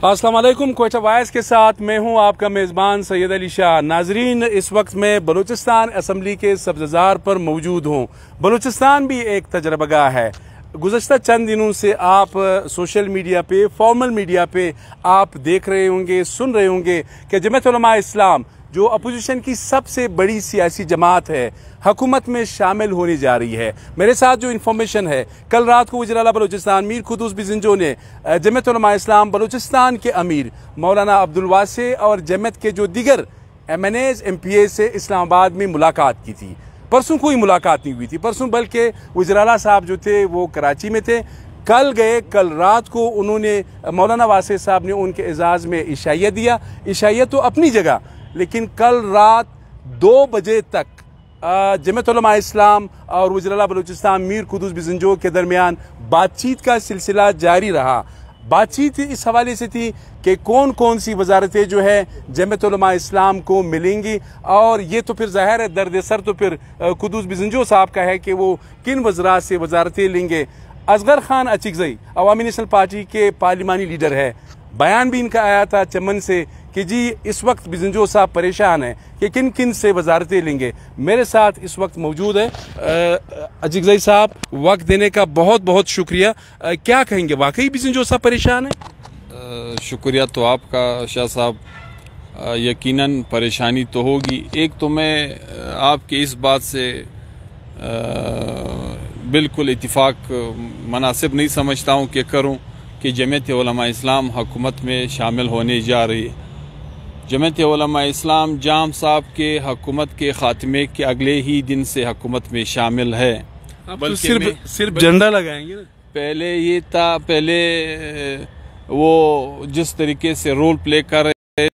अस्सलाम वालेकुम। कोयटा वॉइस के साथ मैं हूं आपका मेज़बान सैयद अली शाह। नाजरीन, इस वक्त मैं बलूचिस्तान असम्बली के सब्ज़जार पर मौजूद हूं। बलूचिस्तान भी एक तजर्बागाह है। गुज़श्ता चंद दिनों से आप सोशल मीडिया पे, फॉर्मल मीडिया पे आप देख रहे होंगे, सुन रहे होंगे कि जमात उलमा इस्लाम जो अपोजिशन की सबसे बड़ी सियासी जमात है, हुकूमत में शामिल होने जा रही है। मेरे साथ जो इन्फॉर्मेशन है, कल रात को वज़ीर आला बलूचिस्तान मीर कुद्दूस बिज़ंजो ने जमात उलमा इस्लाम बलूचिस्तान के अमीर मौलाना अब्दुल वासे और जमात के जो दीगर MNAs MPA से इस्लामाबाद में मुलाकात की थी। परसों कोई मुलाकात नहीं हुई थी परसों, बल्कि वज़ीर आला साहब जो थे वो कराची में थे। कल गए, कल रात को उन्होंने मौलाना वासे साहब ने उनके एजाज़ में इशाइया दिया। इशाइया तो अपनी जगह, लेकिन कल रात 2 बजे तक जमात उलमा इस्लाम और वज़ीर आला बलूचिस्तान मीर कुद्दूस बिज़ंजो के दरमियान बातचीत का सिलसिला जारी रहा। बातचीत इस हवाले से थी कि कौन कौन सी वजारतें जो है जमात उलमा इस्लाम को मिलेंगी, और ये तो फिर ज़ाहिर है दर्द सर तो फिर कुद्दूस बिज़ंजो साहब का है कि वो किन वज़रात से वजारतें लेंगे। असगर खान अचिकज़ई अवामी नेशनल पार्टी के पार्लिमानी लीडर है। बयान भी इनका आया था चमन से कि जी इस वक्त बिज़ंजो साहब परेशान हैं कि किन किन से वजारतें लेंगे। मेरे साथ इस वक्त मौजूद है अचिकज़ई साहब। वक्त देने का बहुत बहुत शुक्रिया। क्या कहेंगे, वाकई बिज़ंजो साहब परेशान हैं? शुक्रिया तो आपका शाह साहब। यकीनन परेशानी तो होगी। एक तो मैं आपके इस बात से बिल्कुल इत्तिफाक मुनासिब नहीं समझता हूँ कि करूँ कि जमात उलमा इस्लाम हुकूमत में शामिल होने जा रही है। जमात उलमा इस्लाम जाम साहब के हुकूमत के खात्मे के अगले ही दिन से हुकूमत में शामिल है। बल्कि तो सिर्फ झंडा लगाएंगे ना। पहले ये था, पहले वो जिस तरीके से रोल प्ले कर रहे,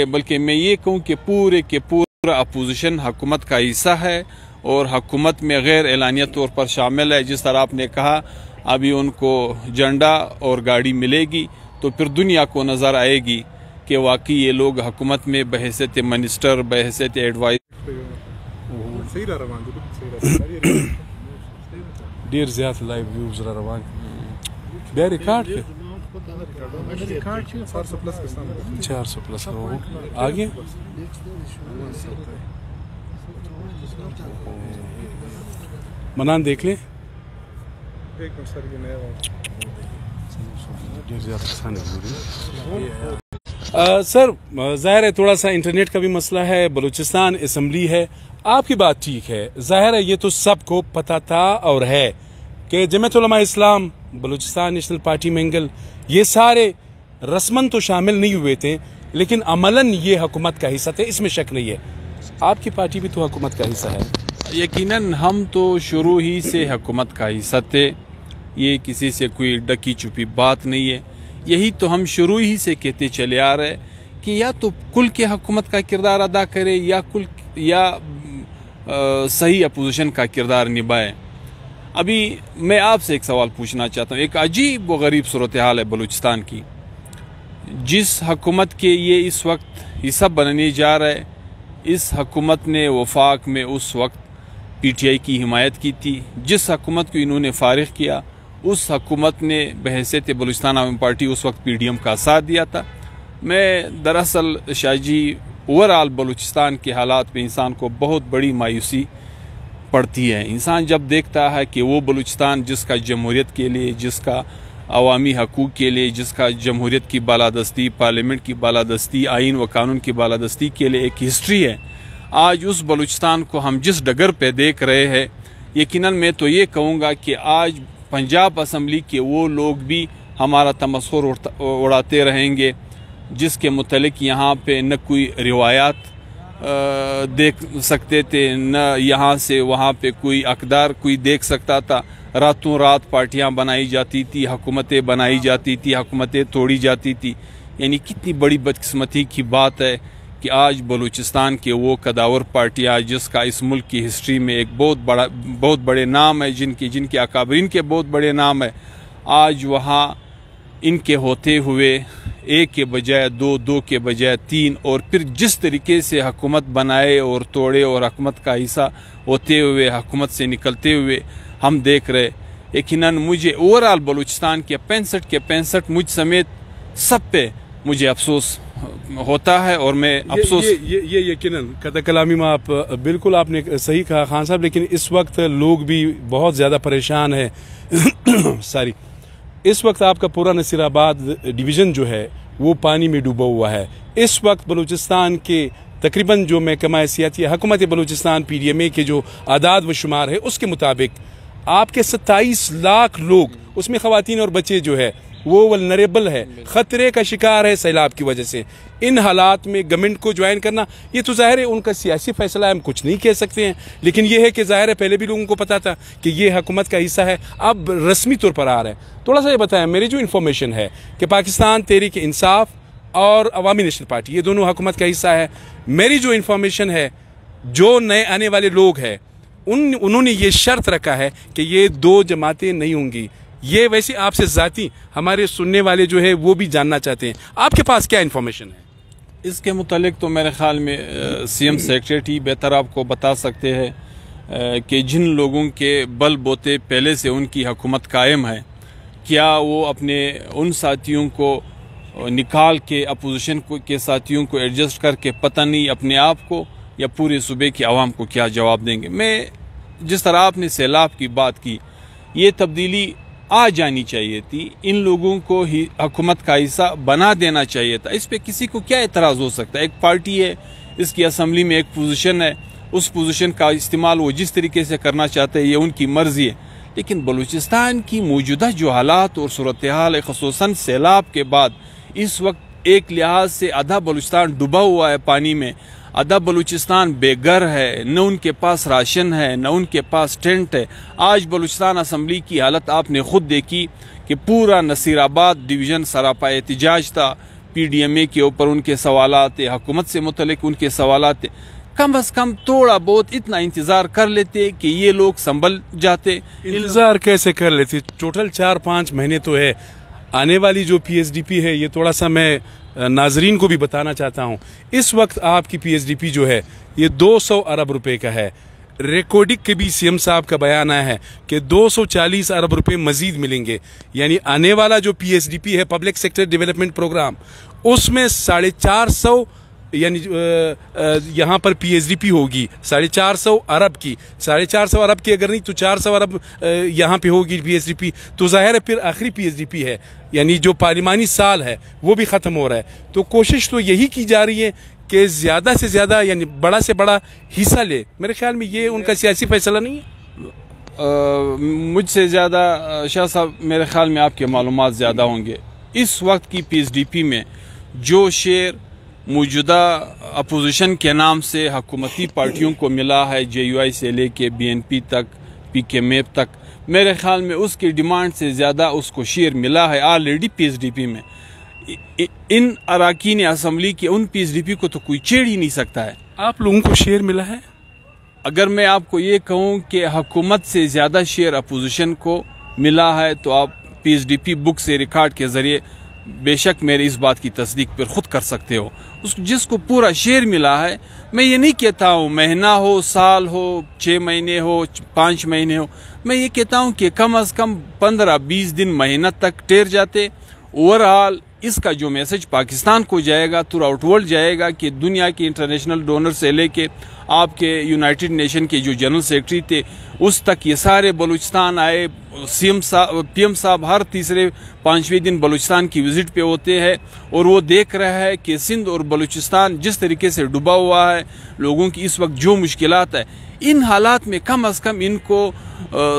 बल्कि मैं ये कहूँ कि पूरे के पूरा अपोजिशन हुकूमत का हिस्सा है और हुकूमत में गैर एलानिया तौर पर शामिल है। जिस तरह आपने कहा, अभी उनको झंडा और गाड़ी मिलेगी तो फिर दुनिया को नज़र आएगी कि वाकई ये लोग हुकूमत में बहैसियत मिनिस्टर, बहैसियत एडवाइस ढेर ज़्यादा लाइव व्यूज़ रवान बे रिकॉर्ड के 400 प्लस आगे मनान देख लें। सर ज़ाहिर है थोड़ा सा इंटरनेट का भी मसला है, बलूचिस्तान असम्बली है। आपकी बात ठीक है, ज़ाहिर है ये तो सबको पता था और है कि जमात उलमा इस्लाम, बलूचिस्तान नेशनल पार्टी मंगल, ये सारे रस्मन तो शामिल नहीं हुए थे, लेकिन अमलन ये हुकूमत का हिस्सा थे, इसमें शक नहीं है। आपकी पार्टी भी तो हुकूमत का हिस्सा है। यकीनन हम तो शुरू ही से हुकूमत का हिस्सा थे, ये किसी से कोई डकी छुपी बात नहीं है। यही तो हम शुरू ही से कहते चले आ रहे कि या तो कुल के हुकूमत का किरदार अदा करे या सही अपोजिशन का किरदार निभाए। अभी मैं आपसे एक सवाल पूछना चाहता हूँ। एक अजीब व गरीब सूरत हाल है बलूचिस्तान की। जिस हुकूमत के ये इस वक्त हिस्सा बनने जा रहा है, इस हुकूमत ने वफाक में उस वक्त PTI की हिमायत की थी। जिस हुकूमत को इन्होंने फारिग किया, उस हुकूमत ने बहैसियत बलूचिस्तान आवामी पार्टी उस वक्त PDM का साथ दिया था। मैं दरअसल शाहजी ओवरऑल बलूचिस्तान के हालात में इंसान को बहुत बड़ी मायूसी पड़ती है। इंसान जब देखता है कि वो बलूचिस्तान जिसका जमहूरियत के लिए, जिसका अवामी हकूक़ के लिए, जिसका जमहूरियत की बालादस्ती, पार्लियामेंट की बालादस्ती, आइन व कानून की बालादस्ती के लिए एक हिस्ट्री है, आज उस बलूचिस्तान को हम जिस डगर पे देख रहे हैं, यकीनन मैं तो ये कहूँगा कि आज पंजाब असम्बली के वो लोग भी हमारा तमस्खुर उड़ाते रहेंगे, जिसके मुतलिक यहाँ पे न कोई रिवायात देख सकते थे, न यहाँ से वहाँ पे कोई अक़दार कोई देख सकता था। रातों रात पार्टियाँ बनाई जाती थी, हुकूमतें बनाई जाती थी, हुकूमतें तोड़ी जाती थी। यानी कितनी बड़ी बदकिस्मती की बात है कि आज बलूचिस्तान के वो कदावर पार्टियाँ, जिसका इस मुल्क की हिस्ट्री में एक बहुत बड़े नाम है, जिनके अकाबरीन के बहुत बड़े नाम है, आज वहाँ इनके होते हुए एक के बजाय दो के बजाय 3, और फिर जिस तरीके से हुकूमत बनाए और तोड़े और हुकूमत का हिस्सा होते हुए, हुकूमत से निकलते हुए हम देख रहे یقیناً مجھے اوورال بلوچستان کے 65 مجھ سمیت سب پہ مجھے افسوس ہوتا ہے، اور میں افسوس یہ یقیناً قطع کلامی میں آپ بالکل آپ نے صحیح کہا خان صاحب، لیکن اس وقت لوگ بھی بہت زیادہ پریشان ہیں ساری اس وقت آپ کا پورا نصیر آباد ڈویژن جو ہے وہ پانی میں ڈوبا ہوا ہے۔ اس وقت بلوچستان کے تقریباً جو محکمہ سیاحتی حکومت بلوچستان PDMA کے جو اعداد و شمار ہے اس کے مطابق آپ کے 27 لاکھ لوگ، اس میں خواتین اور بچے جو ہے وہ ولنریبل ہے، خطرے کا شکار ہے سیلاب کی وجہ سے۔ ان حالات میں گورنمنٹ کو جوائن کرنا یہ تو ظاہر ہے ان کا سیاسی فیصلہ ہے، ہم کچھ نہیں کہہ سکتے ہیں، لیکن یہ ہے کہ ظاہر ہے پہلے بھی لوگوں کو پتا تھا کہ یہ حکومت کا حصہ ہے، اب رسمی طور پر آ رہا ہے۔ تھوڑا سا یہ بتائیں، میری جو انفارمیشن ہے کہ پاکستان تحریک انصاف اور عوامی نیشنل پارٹی یہ دونوں حکومت کا حصہ ہے۔ میری جو انفارمیشن ہے جو نئے آنے والے لوگ ہیں انہوں نے یہ شرط رکھا ہے کہ یہ 2 جماعتیں نہیں ہوں گی۔ یہ ویسے آپ سے ذاتی ہمارے سننے والے جو ہے وہ بھی جاننا چاہتے ہیں، آپ کے پاس کیا انفارمیشن ہے اس کے متعلق؟ تو میرے خیال میں CM سیکریٹری بہتر آپ کو بتا سکتے ہیں کہ جن لوگوں کے بل بوتے پہلے سے ان کی حکومت قائم ہے، کیا وہ اپنے ان ساتھیوں کو نکال کے اپوزیشن کے ساتھیوں کو ایڈجسٹ کر کے پتہ نہیں اپنے آپ کو یا پورے صوبے کی عوام کو کیا جواب دیں گے۔ میں جس طرح آپ نے سیلاب کی بات کی، یہ تبدیلی آ جانی چاہیے تھی، ان لوگوں کو ہی حکومت کا حصہ بنا دینا چاہیے تھا۔ اس پہ کسی کو کیا اعتراض ہو سکتا ہے؟ ایک پارٹی ہے، اس کی اسمبلی میں ایک پوزیشن ہے، اس پوزیشن کا استعمال وہ جس طریقے سے کرنا چاہتے ہیں یہ ان کی مرضی ہے، لیکن بلوچستان کی موجودہ جو حالات اور صورتحال ہے، خصوصاً سیلاب کے بعد اس وقت ایک لحاظ سے آدھا بلوچستان ڈوبا ہوا ہے پانی میں، آدھا بلوچستان بے گھر ہے، نہ ان کے پاس راشن ہے، نہ ان کے پاس ٹینٹ ہے۔ آج بلوچستان اسمبلی کی حالت آپ نے خود دیکھی کہ پورا نصیر آباد ڈویژن سراپا احتجاج تھا، PDMA کے اوپر ان کے سوالات، حکومت سے متعلق ان کے سوالات۔ کم از کم تھوڑا بہت اتنا انتظار کر لیتے کہ یہ لوگ سنبھل جاتے۔ انتظار کیسے کر لیتے؟ ٹوٹل 4-5 مہینے تو ہے۔ آنے والی جو PSDP ہے یہ تھوڑا سا میں ناظرین کو بھی بتانا چاہتا ہوں، اس وقت آپ کی PSDP جو ہے یہ 200 ارب روپے کا ہے۔ ریکارڈنگ کے بھی CM صاحب کا بیان آیا ہے کہ 240 ارب روپے مزید ملیں گے، یعنی آنے والا جو PSDP ہے پبلک سیکٹر ڈیولپمنٹ پروگرام، اس میں 450 یعنی یہاں پر PSDP ہوگی 450 ارب کی، 450 ارب کی اگر نہیں تو 400 ارب یہاں پہ ہوگی PSDP، تو ظاہر ہے پھر آخری PSDP ہے، یعنی جو پارلیمانی سال ہے وہ بھی ختم ہو رہا ہے۔ تو کوشش تو یہی کی جا رہی ہے کہ زیادہ سے زیادہ یعنی بڑا سے بڑا حصہ لے۔ میرے خیال میں یہ ان کا سیاسی فیصلہ نہیں ہے۔ مجھ سے زیادہ شاہ صاحب میرے خیال میں آپ کے معلومات زیادہ ہوں گے۔ اس وقت کی PSDP میں جو شیئر موجودہ اپوزیشن کے نام سے حکومتی پارٹیوں کو ملا ہے، JUI سے لے کے BNP تک، PKMAP تک، میرے خیال میں اس کی ڈیمانڈ سے زیادہ اس کو شیئر ملا ہے آلریڈی PSDP میں۔ ان اراکین اسمبلی کے ان PSDP کو تو کوئی چھیڑ ہی نہیں سکتا ہے۔ آپ لوگوں کو شیئر ملا ہے؟ اگر میں آپ کو یہ کہوں کہ حکومت سے زیادہ شیئر اپوزیشن کو ملا ہے تو آپ PSDP بک سے ریکارڈ کے ذریعے بے شک میرے اس بات کی تصدیق پر خود کر سکتے ہو۔ جس کو پورا شیئر ملا ہے، میں یہ نہیں کہتا ہوں مہینہ ہو، سال ہو، 6 مہینے ہو، 5 مہینے ہو، میں یہ کہتا ہوں کہ کم از کم 15-20 دن مہینہ تک ٹیر جاتے۔ اوورآل اس کا جو میسج پاکستان کو جائے گا، تھرو آؤٹ ورلڈ جائے گا کہ دنیا کے انٹرنیشنل ڈونر سے لے کے آپ کے یونائٹڈ نیشن کے جو جنرل سیکرٹری تھے اس تک یہ سارے بلوچستان آئے۔ PM صاحب ہر 3-5 دن بلوچستان کی وزٹ پہ ہوتے ہیں اور وہ دیکھ رہا ہے کہ سندھ اور بلوچستان جس طریقے سے ڈوبا ہوا ہے، لوگوں کی اس وقت جو مشکلات ہے، ان حالات میں کم از کم ان کو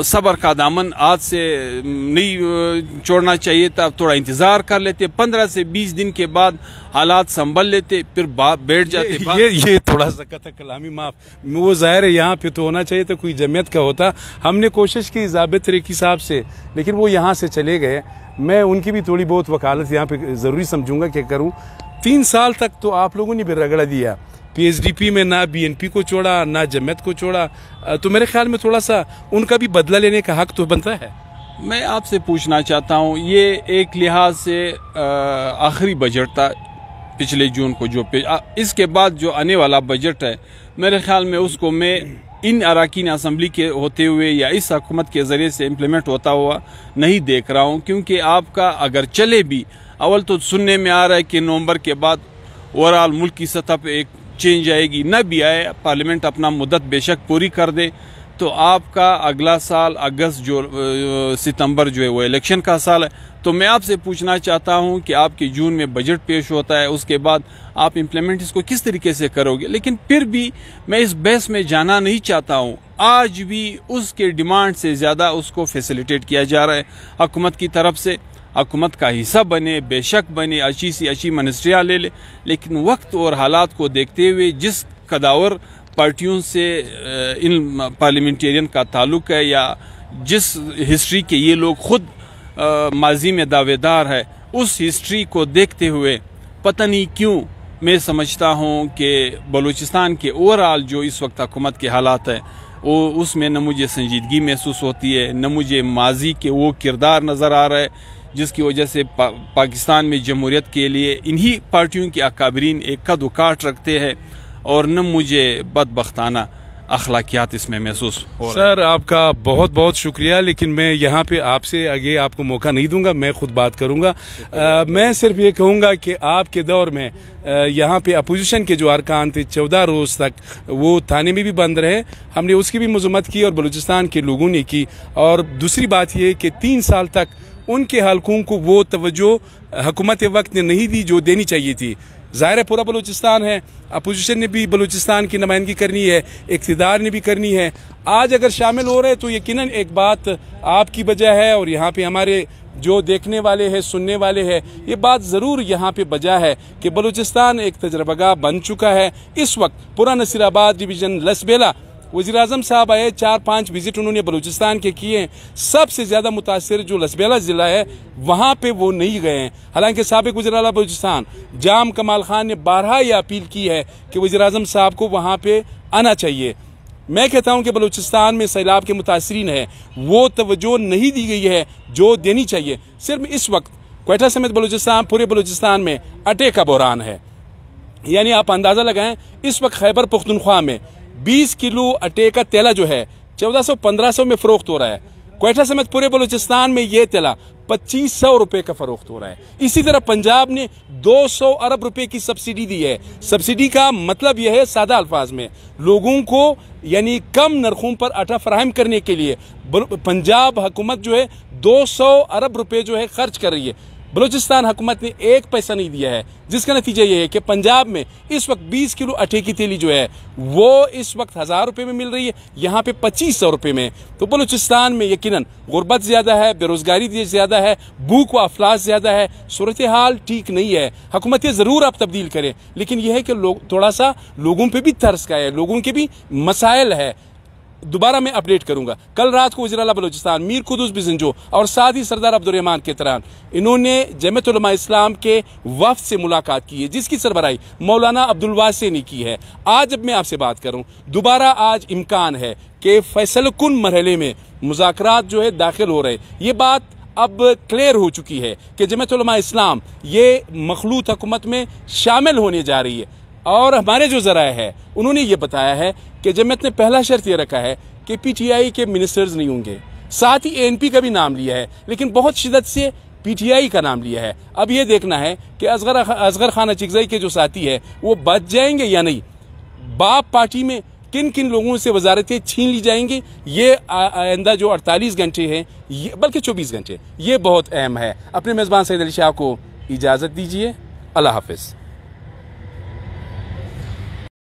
صبر کا دامن آج سے نہیں چھوڑنا چاہیے تھا، تھوڑا انتظار کر لیتے، 15 سے 20 دن کے بعد حالات سنبھل لیتے، پھر بیٹھ جاتے۔ یہ تھوڑا سا قطع کلامی معاف، وہ ظاہر ہے یہاں پہ تو ہونا چاہیے تھا، کوئی جمعیت کا ہوتا۔ ہم نے کوشش کی ضابط ریکی صاحب سے، لیکن وہ یہاں سے چلے گئے۔ میں ان کی بھی تھوڑی بہت وکالت یہاں پہ ضروری سمجھوں گا کہ کروں۔ 3 سال تک تو آپ لوگوں نے بھی رگڑا دیا، PSDP میں نہ BNP کو چھوڑا نہ جمعیت کو چھوڑا، تو میرے خیال میں تھوڑا سا ان کا بھی بدلہ لینے کا حق تو بنتا ہے۔ میں آپ سے پوچھنا چاہتا ہوں، یہ ایک لحاظ سے آخری بجٹ تھا پچھلے جون کو، جو اس کے بعد جو آنے والا بجٹ ہے میرے خیال میں اس کو میں इन अरकान असम्बली के होते हुए या इस हुकूमत के ज़रिए से इम्प्लीमेंट होता हुआ नहीं देख रहा हूँ, क्योंकि आपका अगर चले भी, अव्वल तो सुनने में आ रहा है कि नवंबर के बाद ओवरऑल मुल्क की सतह पर एक चेंज आएगी, न भी आए, पार्लियामेंट अपना मुद्दत बेशक पूरी कर दे, तो आपका अगला साल अगस्त जो सितंबर जो है वो इलेक्शन का साल है। तो मैं आपसे पूछना चाहता हूं कि आपके जून में बजट पेश होता है, उसके बाद आप इम्प्लीमेंट इसको किस तरीके से करोगे। लेकिन फिर भी मैं इस बहस में जाना नहीं चाहता हूं, आज भी उसके डिमांड से ज़्यादा उसको फैसिलिटेट किया जा रहा है हुकूमत की तरफ से। हुकूमत का हिस्सा बने, बेशक बने, अच्छी सी अच्छी मिनिस्ट्रियाँ ले ले, लेकिन वक्त और हालात को देखते हुए जिस कदावर पार्टियों से इन पार्लियामेंटेरियन का ताल्लुक है या जिस हिस्ट्री के ये लोग खुद माजी में दावेदार है, उस हिस्ट्री को देखते हुए पता नहीं क्यों मैं समझता हूँ कि बलूचिस्तान के ओवरऑल जो इस वक्त हुकूमत के हालात है वो उसमें न मुझे संजीदगी महसूस होती है, न मुझे माजी के वो किरदार नज़र आ रहा है जिसकी वजह से पाकिस्तान में जमहूरियत के लिए इन्हीं पार्टियों के अकाबरीन एक कद काट रखते हैं, और न मुझे बदबख्ताना अखलाकियात इसमें महसूस हो रहा है। सर आपका बहुत बहुत शुक्रिया, लेकिन मैं यहाँ पे आपसे आगे आपको मौका नहीं दूंगा, मैं खुद बात करूंगा। मैं सिर्फ ये कहूँगा कि आपके दौर में यहाँ पे अपोजिशन के जो अरकान थे 14 रोज़ तक वो थाने में भी बंद रहे, हमने उसकी भी मजम्मत की और बलूचिस्तान के लोगों ने की। और दूसरी बात ये कि 3 साल तक उनके हलकों को वो तवज्जो हुकूमत वक्त ने नहीं दी जो देनी चाहिए थी। ज़ाहिर है पूरा बलूचिस्तान है, अपोजिशन ने भी बलूचिस्तान की नुमाइंदगी करनी है, इक़्तिदार ने भी करनी है। आज अगर शामिल हो रहे तो यकीनन एक बात आपकी वजह है, और यहाँ पे हमारे जो देखने वाले हैं, सुनने वाले हैं, ये बात ज़रूर यहाँ पे वजह है कि बलूचिस्तान एक तजर्बागाह बन चुका है। इस वक्त पूरा नसीराबाद डिवीज़न लसबेला वज़ीर-ए-आज़म साहब आए, 4-5 विजिट उन्होंने बलूचिस्तान के किए हैं। सबसे ज़्यादा मुतासिर जो लसबेला ज़िला है वहाँ पे वो नहीं गए हैं। हालांकि साबिक़ वज़ीर-ए-आला बलूचिस्तान जाम कमाल खान ने बारहा ये अपील की है कि वज़ीर-ए-आज़म साहब को वहाँ पे आना चाहिए। मैं कहता हूँ कि बलूचिस्तान में सैलाब के मुतासिरीन है वो तवज्जो नहीं दी गई है जो देनी चाहिए। सिर्फ इस वक्त क्वेटा समेत बलूचिस्तान, पूरे बलूचिस्तान में अटे का बहरान है। यानी आप अंदाज़ा लगाएं, इस वक्त खैबर पख्तूनख्वा में 20 किलो अटे का तेला जो है 1400-1500 में फरोख्त हो रहा है। क्वेटा समेत पूरे बलूचिस्तान में ये तेला 2500 रुपए का फरोख्त हो रहा है। इसी तरह पंजाब ने 200 अरब रुपए की सब्सिडी दी है। सब्सिडी का मतलब यह है, सादा अल्फाज में, लोगों को यानी कम नरखों पर आटा फराहम करने के लिए पंजाब हुकूमत जो है 200 अरब रुपए जो है खर्च कर रही है। बलूचिस्तान हुकूमत ने 1 पैसा नहीं दिया है, जिसका नतीजा ये है कि पंजाब में इस वक्त 20 किलो आटे की थैली जो है वो इस वक्त 1000 रुपए में मिल रही है, यहाँ पे 2500 रुपए में। तो बलूचिस्तान में यकीनन गुर्बत ज़्यादा है, बेरोजगारी ज़्यादा है, भूख व अफलास ज़्यादा है, सूरत हाल ठीक नहीं है। हुकूमतें ज़रूर आप तब्दील करें, लेकिन यह है कि लोग थोड़ा सा लोगों पर भी तरस का है, लोगों के भी मसाइल है। दोबारा मैं अपडेट करूंगा। कल रात को वज़ीर-ए-आला बलूचिस्तान मीर कुदूस बिजंजो और साथ ही सरदार अब्दुर्रहमान के तरह इन्होंने जमीयत उलमा इस्लाम के वफ़द से मुलाकात की है, जिसकी सरबराही मौलाना अब्दुल वासी ने की है। आज जब मैं आपसे बात करूं, दोबारा आज इम्कान है कि फैसलकुन मरहले में मुज़ाकरात जो है दाखिल हो रहे। ये बात अब क्लियर हो चुकी है कि जमीयत उलमा इस्लाम ये मखलूत हुकूमत में शामिल होने जा रही है। और हमारे जो ज़राए है उन्होंने ये बताया है कि जमीयत ने पहला शर्त ये रखा है कि पीटीआई के मिनिस्टर्स नहीं होंगे, साथ ही एएनपी का भी नाम लिया है, लेकिन बहुत शिद्दत से पीटीआई का नाम लिया है। अब ये देखना है कि असगर खान अचिकज़ई के जो साथी है वो बच जाएंगे या नहीं। बाप पार्टी में किन किन लोगों से वजारतें छीन ली जाएंगी, ये आइंदा जो 48 घंटे हैं, बल्कि 24 घंटे, ये बहुत अहम है। अपने मेज़बान सईद अली शाह को इजाज़त दीजिए। अल्लाह हाफ़िज़।